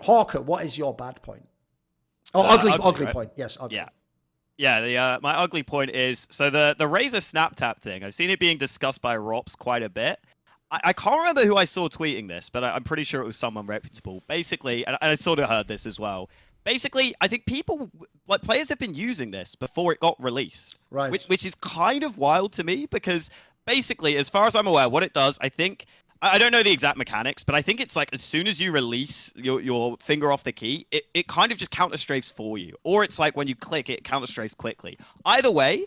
Hawker, what is your bad point? Oh, ugly right? point. Yes, ugly. Yeah. My ugly point is, so the Razer snap tap thing, I've seen it being discussed by Rops quite a bit. I can't remember who I saw tweeting this, but I'm pretty sure it was someone reputable. Basically, and I sort of heard this as well. Basically, I think players have been using this before it got released. Right. Which is kind of wild to me, because basically, as far as I'm aware, what it does, I think, I don't know the exact mechanics, but I think it's like as soon as you release your finger off the key, it kind of just counter strafes for you. Or it's like when you click it, counter strafes quickly. Either way,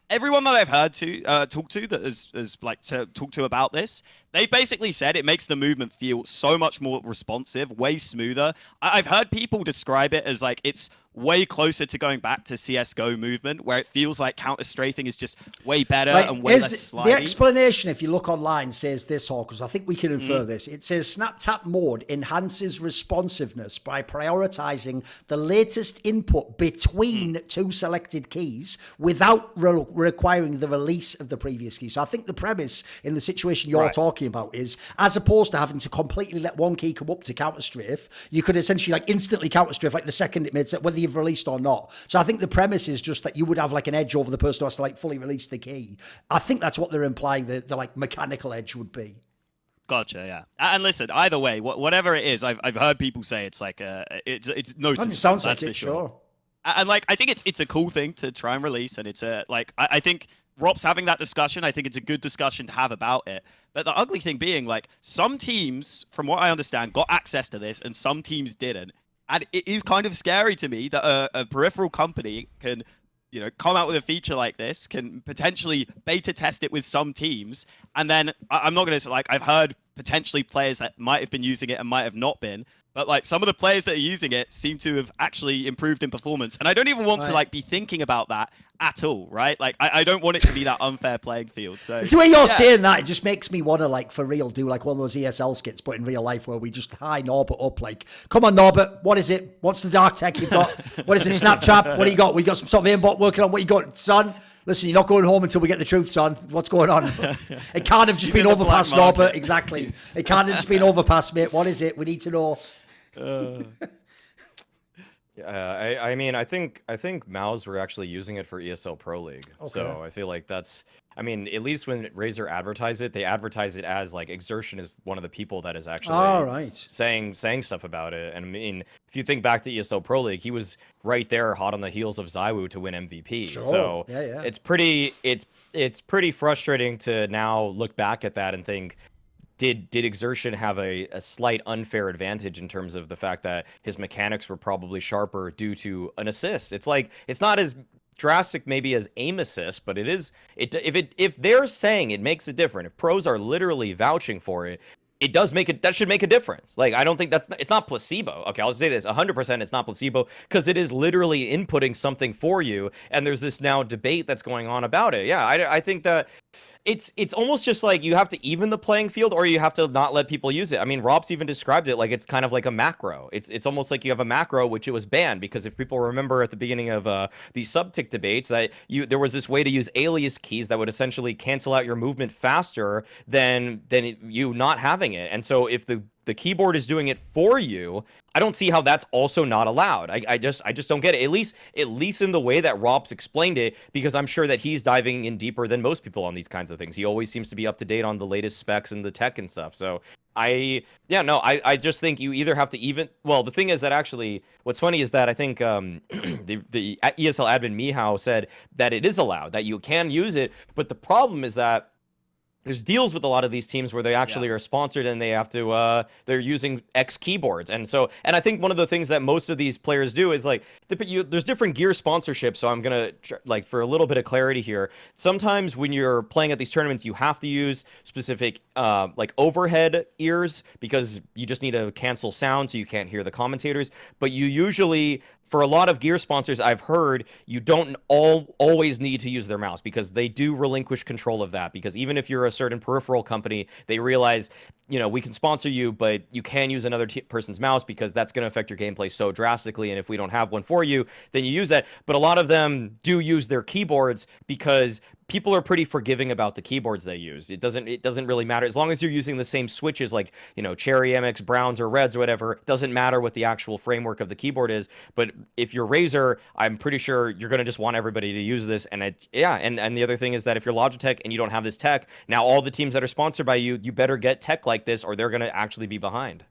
everyone that I've heard talk to that has like to talk to about this, they basically said it makes the movement feel so much more responsive, way smoother. I've heard people describe it as like it's way closer to going back to CSGO movement, where it feels like counter-strafing is just way better and way less slidey. The explanation, if you look online, says this, Hawkers. I think we can infer this. It says Snap Tap mode enhances responsiveness by prioritizing the latest input between two selected keys without requiring the release of the previous key. So I think the premise in the situation you're talking about is, as opposed to having to completely let one key come up to counter-strafe, you could essentially like instantly counter-strafe like the second it made, whether you've released or not. So I think the premise is just that you would have like an edge over the person who has to like fully release the key. I think that's what they're implying the like mechanical edge would be. Gotcha, yeah. And listen, either way, whatever it is, I've heard people say it's like it's noticeable. It sounds like it, sure. And like I think it's a cool thing to try and release, and it's like I think Rob's having that discussion. I think it's a good discussion to have about it. But the ugly thing being, like, some teams, from what I understand, got access to this, and some teams didn't. And it is kind of scary to me that a peripheral company can, you know, come out with a feature like this, can potentially beta test it with some teams, and then I'm not going to, like, I've heard potentially players that might have been using it and might have not been, but like some of the players that are using it seem to have actually improved in performance. And I don't even want to like be thinking about that at all, right? Like I don't want it to be that unfair playing field. So the way you're saying that, it just makes me want to, like, for real, do like one of those ESL skits, but in real life, where we just high Norbert up, like, come on Norbert, what is it? What's the dark tech you've got? What is it, Snapchat? What do you got? We got some sort of aimbot working on. What you got, son? Listen, you're not going home until we get the truth, son. What's going on? It can't have just been overpassed, Norbert. Exactly. It can't have just been overpassed, mate. What is it? We need to know. I mean, I think Maus were actually using it for ESL Pro League. Okay. So I feel like that's, I mean, at least when Razer advertise it, they advertise it as like Exertion is one of the people that is actually saying stuff about it. And I mean, if you think back to ESL Pro League, he was right there, hot on the heels of Zywoo to win MVP. Sure. So it's pretty frustrating to now look back at that and think, Did Exertion have a slight unfair advantage in terms of the fact that his mechanics were probably sharper due to an assist? It's like, it's not as drastic maybe as aim assist, but it is. If they're saying it makes it different, if pros are literally vouching for it, it does make it. That should make a difference. Like, I don't think it's not placebo. Okay, I'll say this: 100%, it's not placebo, because it is literally inputting something for you. And there's this now debate that's going on about it. Yeah, I think that it's almost just like you have to even the playing field, or you have to not let people use it. I mean, Rob's even described it like it's kind of like a macro. It's almost like you have a macro, which it was banned because if people remember at the beginning of the subtick debates, that there was this way to use alias keys that would essentially cancel out your movement faster than you not having it. And so if the keyboard is doing it for you, I don't see how that's also not allowed. I just don't get it. At least in the way that Rob's explained it, because I'm sure that he's diving in deeper than most people on these kinds of things. He always seems to be up to date on the latest specs and the tech and stuff. So I just think you either have to even. Well, the thing is that actually, what's funny is that I think the ESL admin Mihao said that it is allowed, that you can use it, but the problem is that there's deals with a lot of these teams where they actually are sponsored and they have to they're using X keyboards. And I think one of the things that most of these players do is like there's different gear sponsorships. So I'm gonna like, for a little bit of clarity here, sometimes when you're playing at these tournaments, you have to use specific like overhead ears, because you just need to cancel sound so you can't hear the commentators. But you usually, for a lot of gear sponsors, I've heard you don't always need to use their mouse, because they do relinquish control of that. Because even if you're a certain peripheral company, they realize, we can sponsor you, but you can use another person's mouse, because that's going to affect your gameplay so drastically. And if we don't have one for you, then you use that. But a lot of them do use their keyboards, because people are pretty forgiving about the keyboards they use. It doesn't really matter as long as you're using the same switches, like, you know, Cherry MX Browns or Reds or whatever. It doesn't matter what the actual framework of the keyboard is. But if you're Razer, I'm pretty sure you're gonna just want everybody to use this. And and the other thing is that if you're Logitech and you don't have this tech, now all the teams that are sponsored by you, you better get tech like this, or they're gonna actually be behind.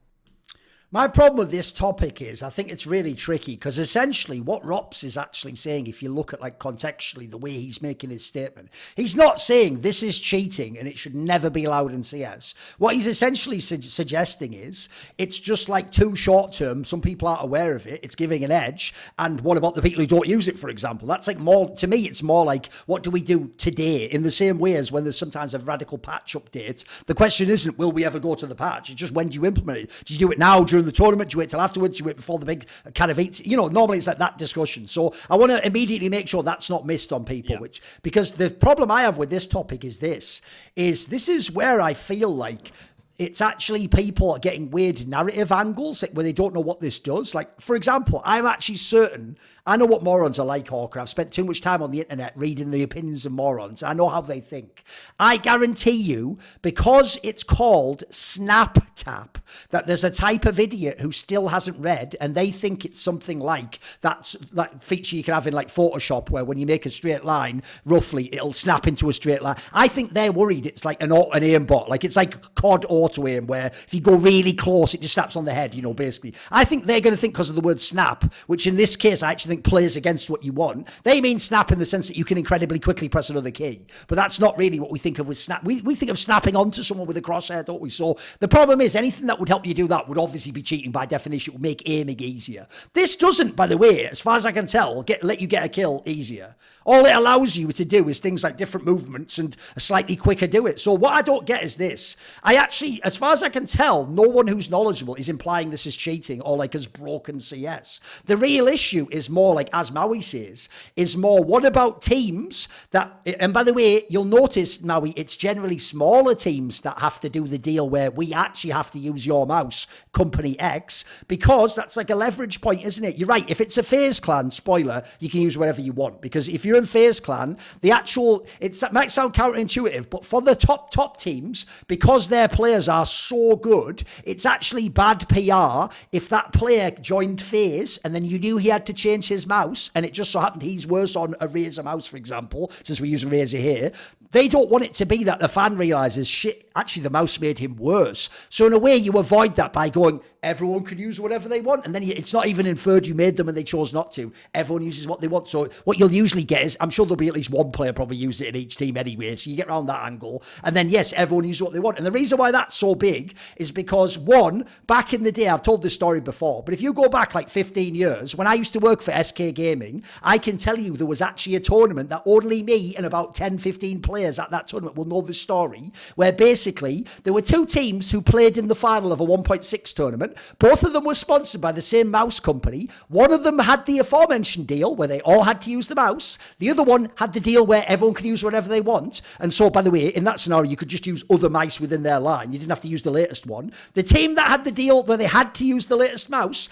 My problem with this topic is I think it's really tricky because essentially what Rops is actually saying, if you look at like contextually the way he's making his statement, he's not saying this is cheating and it should never be allowed in CS. What he's essentially suggesting is it's just like too short term. Some people aren't aware of it. It's giving an edge. And what about the people who don't use it, for example? That's like more, to me, it's more like what do we do today in the same way as when there's sometimes a radical patch update. The question isn't, will we ever go to the patch? It's just when do you implement it? Do you do it now during the tournament? Do you wait till afterwards? Do you wait before the big kind of eats? You know, normally it's like that discussion. So I want to immediately make sure that's not missed on people, because the problem I have with this topic is this is where I feel like it's actually people are getting weird narrative angles where they don't know what this does. Like, for example, I'm actually certain, I know what morons are like, Hawker. I've spent too much time on the internet reading the opinions of morons. I know how they think. I guarantee you, because it's called Snap Tap, that there's a type of idiot who still hasn't read, and they think it's something like that feature you can have in like Photoshop, where when you make a straight line, roughly, it'll snap into a straight line. I think they're worried it's like an aimbot. Like, it's like COD auto aim, where if you go really close, it just snaps on the head, you know, basically. I think they're going to think, because of the word snap, which in this case I actually think plays against what you want, they mean snap in the sense that you can incredibly quickly press another key. But that's not really what we think of with snap. We think of snapping onto someone with a crosshair, don't we? So the problem is anything that would help you do that would obviously be cheating by definition. It would make aiming easier. This doesn't, by the way, as far as I can tell, let you get a kill easier. All it allows you to do is things like different movements and a slightly quicker do it. So what I don't get is this. I actually, as far as I can tell, no one who's knowledgeable is implying this is cheating or like has broken CS. The real issue is more like, as Maui says, is more, what about teams that, and by the way, you'll notice, Maui, it's generally smaller teams that have to do the deal where we actually have to use your mouse, Company X, because that's like a leverage point, isn't it? You're right. If it's a FaZe clan, spoiler, you can use whatever you want, because if you're in FaZe clan, the actual, it might sound counterintuitive, but for the top teams, because their players are so good, it's actually bad PR if that player joined FaZe and then you knew he had to change his mouse, and it just so happened he's worse on a Razer mouse, for example, since we use a Razer here. They don't want it to be that the fan realizes, shit, actually the mouse made him worse. So in a way, you avoid that by going, everyone can use whatever they want. And then it's not even inferred you made them and they chose not to. Everyone uses what they want. So what you'll usually get is, I'm sure there'll be at least one player probably use it in each team anyway. So you get around that angle. And then, yes, everyone uses what they want. And the reason why that's so big is because, one, back in the day, I've told this story before, but if you go back like 15 years, when I used to work for SK Gaming, I can tell you there was actually a tournament that only me and about 10, 15 players at that tournament will know the story, where basically there were two teams who played in the final of a 1.6 tournament. Both of them were sponsored by the same mouse company. One of them had the aforementioned deal where they all had to use the mouse. The other one had the deal where everyone can use whatever they want. And so, by the way, in that scenario, you could just use other mice within their line. You didn't have to use the latest one. The team that had the deal where they had to use the latest mouse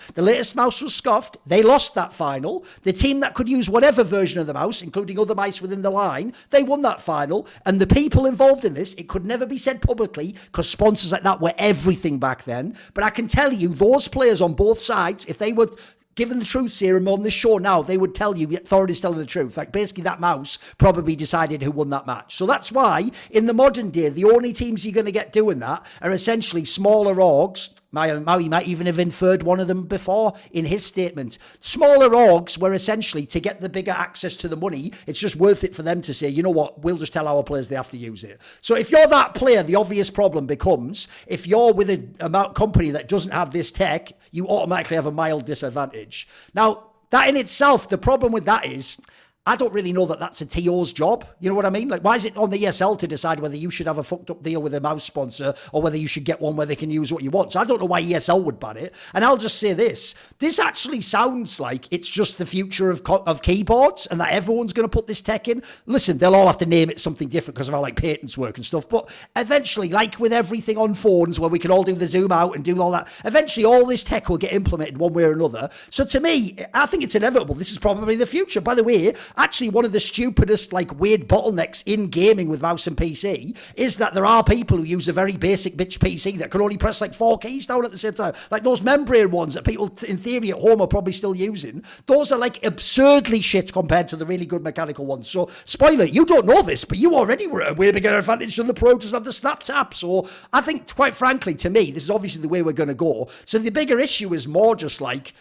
was scoffed. They lost that final. The team that could use whatever version of the mouse, including other mice within the line, they won that final. And the people involved in this, it could never be said publicly because sponsors like that were everything back then. But I can tell you, those players on both sides, if they were given the truth serum on this show now, they would tell you Thorin is telling the truth. Like, basically, that mouse probably decided who won that match. So that's why, in the modern day, the only teams you're going to get doing that are essentially smaller orgs. Maui might even have inferred one of them before in his statement. Smaller orgs were essentially, to get the bigger access to the money, it's just worth it for them to say, you know what, we'll just tell our players they have to use it. So if you're that player, the obvious problem becomes, if you're with a company that doesn't have this tech, you automatically have a mild disadvantage. Now, that in itself, the problem with that is, I don't really know that that's a TO's job. You know what I mean? Like, why is it on the ESL to decide whether you should have a fucked up deal with a mouse sponsor or whether you should get one where they can use what you want? So I don't know why ESL would ban it. And I'll just say this. This actually sounds like it's just the future of keyboards and that everyone's going to put this tech in. Listen, they'll all have to name it something different because of how like patents work and stuff. But eventually, like with everything on phones where we can all do the zoom out and do all that, eventually all this tech will get implemented one way or another. So to me, I think it's inevitable. This is probably the future. By the way, actually one of the stupidest, like, weird bottlenecks in gaming with mouse and PC is that there are people who use a very basic bitch PC that can only press like 4 keys down at the same time. Like those membrane ones that people in theory at home are probably still using. Those are like absurdly shit compared to the really good mechanical ones. So, spoiler, you don't know this, but you already were at a way bigger advantage than the Pro does have the snap tap. So I think, quite frankly, to me, this is obviously the way we're going to go. So the bigger issue is more just like,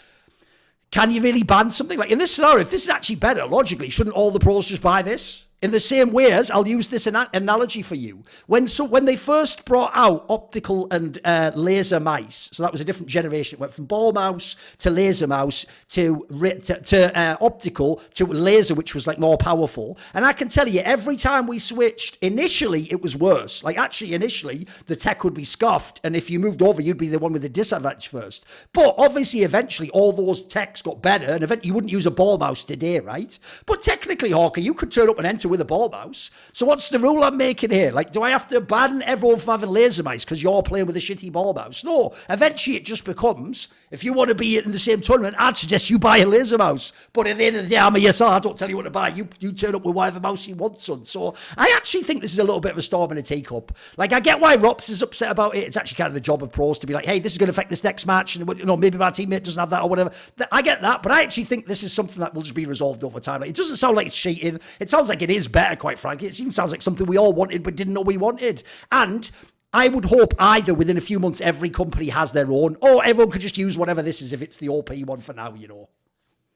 can you really ban something? Like in this scenario, if this is actually better, logically, shouldn't all the pros just buy this? In the same way as, I'll use this analogy for you. When they first brought out optical and laser mice, so that was a different generation. It went from ball mouse to laser mouse to optical to laser, which was like more powerful. And I can tell you, every time we switched, initially it was worse. Like actually, initially the tech would be scuffed, and if you moved over, you'd be the one with the disadvantage first. But obviously, eventually, all those techs got better, and eventually, you wouldn't use a ball mouse today, right? But technically, Hawker, you could turn up and enter with a ball mouse. So what's the rule I'm making here? Like, do I have to ban everyone from having laser mice because you're playing with a shitty ball mouse? No. Eventually, it just becomes, if you want to be in the same tournament, I'd suggest you buy a laser mouse. But at the end of the day, I'm a yes, I don't tell you what to buy. You turn up with whatever mouse you want, son. So I actually think this is a little bit of a storm in a teacup. Like, I get why Rops is upset about it. It's actually kind of the job of pros to be like, hey, this is going to affect this next match, and you know, maybe my teammate doesn't have that or whatever. I get that, but I actually think this is something that will just be resolved over time. Like, it doesn't sound like it's cheating. It sounds like it is better, quite frankly. It even sounds like something we all wanted but didn't know we wanted. And I would hope either within a few months every company has their own, or everyone could just use whatever this is if it's the OP one for now, you know.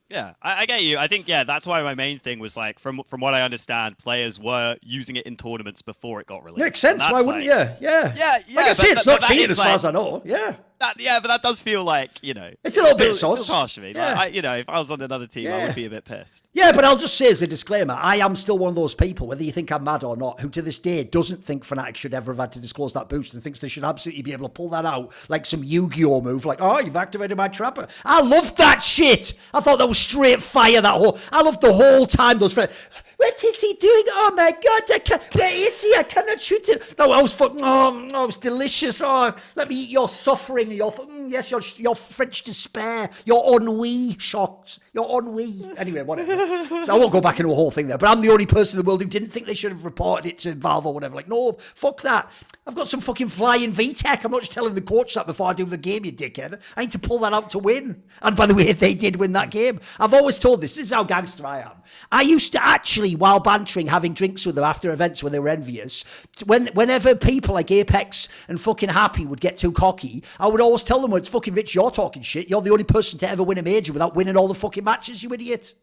Yeah, I get you. I think, yeah, that's why my main thing was like, from what I understand, players were using it in tournaments before it got released. Makes sense. Why wouldn't you? Yeah. Yeah. Like I say, it's not cheating as far as I know. Yeah. But that does feel like, you know, it's a little bit sauce. It's harsh to me. Yeah. Like, if I was on another team, I would be a bit pissed. Yeah, but I'll just say as a disclaimer, I am still one of those people, whether you think I'm mad or not, who to this day doesn't think Fnatic should ever have had to disclose that boost and thinks they should absolutely be able to pull that out like some Yu-Gi-Oh move, like, oh, you've activated my trapper. I loved that shit. I thought that was straight fire, I loved the whole time those friends. What is he doing? Oh my God, where is he? I cannot shoot him. No, I was fucking, it was delicious. Oh, let me eat your suffering, yes, your French despair, your ennui shocks, your ennui. Anyway, whatever. So I won't go back into a whole thing there, but I'm the only person in the world who didn't think they should have reported it to Valve or whatever. Like, no, fuck that. I've got some fucking flying VTech. I'm not just telling the coach that before I do the game, you dickhead. I need to pull that out to win. And by the way, they did win that game. I've always told this is how gangster I am. I used to actually, while bantering, having drinks with them after events when they were envious, whenever people like Apex and fucking Happy would get too cocky, I would always tell them, well, it's fucking Rich, you're talking shit. You're the only person to ever win a major without winning all the fucking matches, you idiot.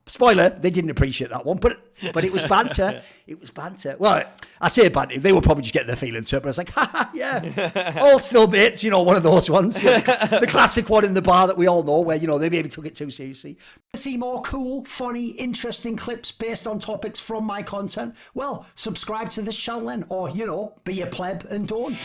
Spoiler, they didn't appreciate that one, but it was banter. It was banter. Well, I say banter. They were probably just getting their feelings hurt, but I was like, haha, yeah. All still mates, one of those ones. The classic one in the bar that we all know where, they maybe took it too seriously. To see more cool, funny, interesting clips based on topics from my content, well, subscribe to this channel then, or, be a pleb and don't.